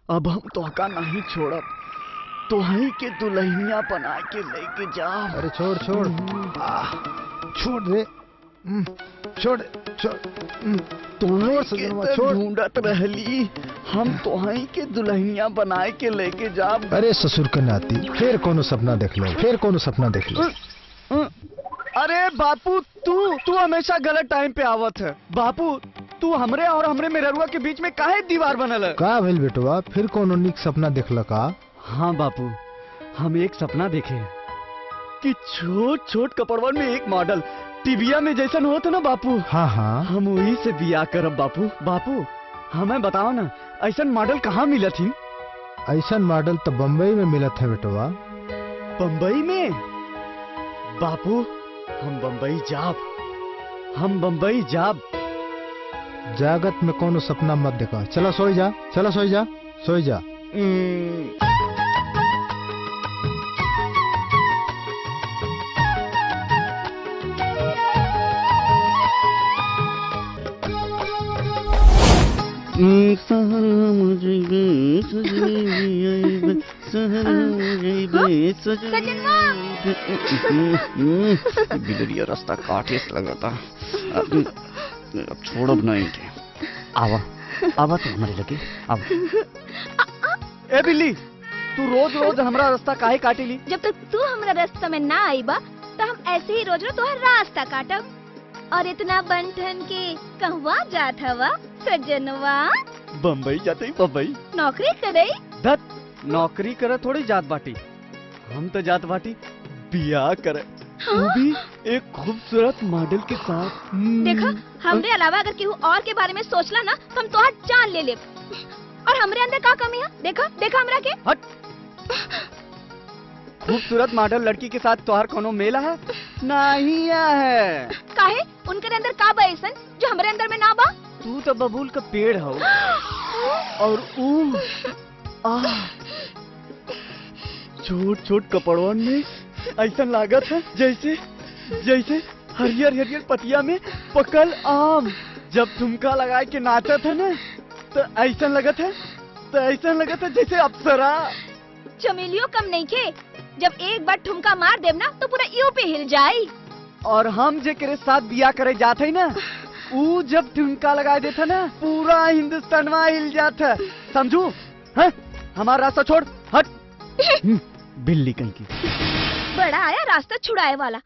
अब हम तोहका नहीं छोड़ब, तोहही के दुल्हनिया बना के लेके जा। अरे छोड़ छोड़ छोड़ दे। छोड़ छोड़ तोहही के सजनवा, तो छोड़। ढूंढत रहली, हम तोहही के दुल्हनिया बनाए के लेके जाब। अरे ससुर के नाती, फिर कोनो सपना देख लो, फिर कोनो सपना देख लो। अरे बापू, तू हमेशा गलत टाइम पे आवत है। बापू, तू हमरे और हमरे मेहरुआ के बीच में काहे दीवार बनल है? का भेल बेटवा, फिर कोनो निक सपना देखल का? हाँ बापू, हम एक सपना देखे कि छोट छोट कपड़वन में एक मॉडल टीबिया में जैसन होता ना बापू। हाँ हाँ, हम वही से बिया करब बापू। बापू हमें बताओ ना, ऐसन मॉडल कहाँ मिला थी? ऐसा मॉडल तो बम्बई में मिलत है बेटवा। बम्बई में? बापू हम बम्बई जाब, हम बम्बई जाब। जागत में कोनो सपना मत देखा। चलो सोई जा, चलो सोई जा, सोई जा। बिलरिया रास्ता काटे से लगा था। अब छोड़, अब नहीं थे। आवा आवा तो हमारे लगे। अब ए बिल्ली, तू रोज रोज हमारा रास्ता काहे काटी ली? जब तक तू हमरा रास्ता में ना आई बा तो हम ऐसे ही रोज रोज तोहर रास्ता काटब। और इतना बंठन के कहवा जात हवा सजनवा? बम्बई जाते ही बम्बई। नौकरी करे? धत, नौकरी करे थोड़ी जात बाटी, हम तो जात बाटी बियाह करे। हाँ? वो भी एक खूबसूरत मॉडल के साथ। देखा, हमरे अलावा अगर केहू और के बारे में सोचला ना तो हम तोहर जान ले लेब। और हमरे अंदर का कमी है? देखा देखा हमरा के। हट। खूबसूरत मॉडल लड़की के साथ तोहर कोनो मेला है? नहीं है। काहे? उनके अंदर का बा ऐसन जो हमरे अंदर में ना बा? तू तो बबूल का पेड़ हो और छोट छोट कपड़वन में ऐसा लागत है जैसे जैसे हरियर हरियर पतिया में पकल आम। जब ठुमका लगा के नाचत है ना तो ऐसा लगत है जैसे अप्सरा। चमेलियों कम नहीं के, जब एक बार ठुमका मार देव ना तो पूरा यूपी हिल जाई। और हम जेकरे साथ बिया करे जाते है ना, वो जब ठुमका लगा देता ना पूरा हिंदुस्तान हिल जाता। समझू? है हमारा रास्ता छोड़, हट। बिल्ली कहीं की। बड़ा आया रास्ता छुड़ाए वाला।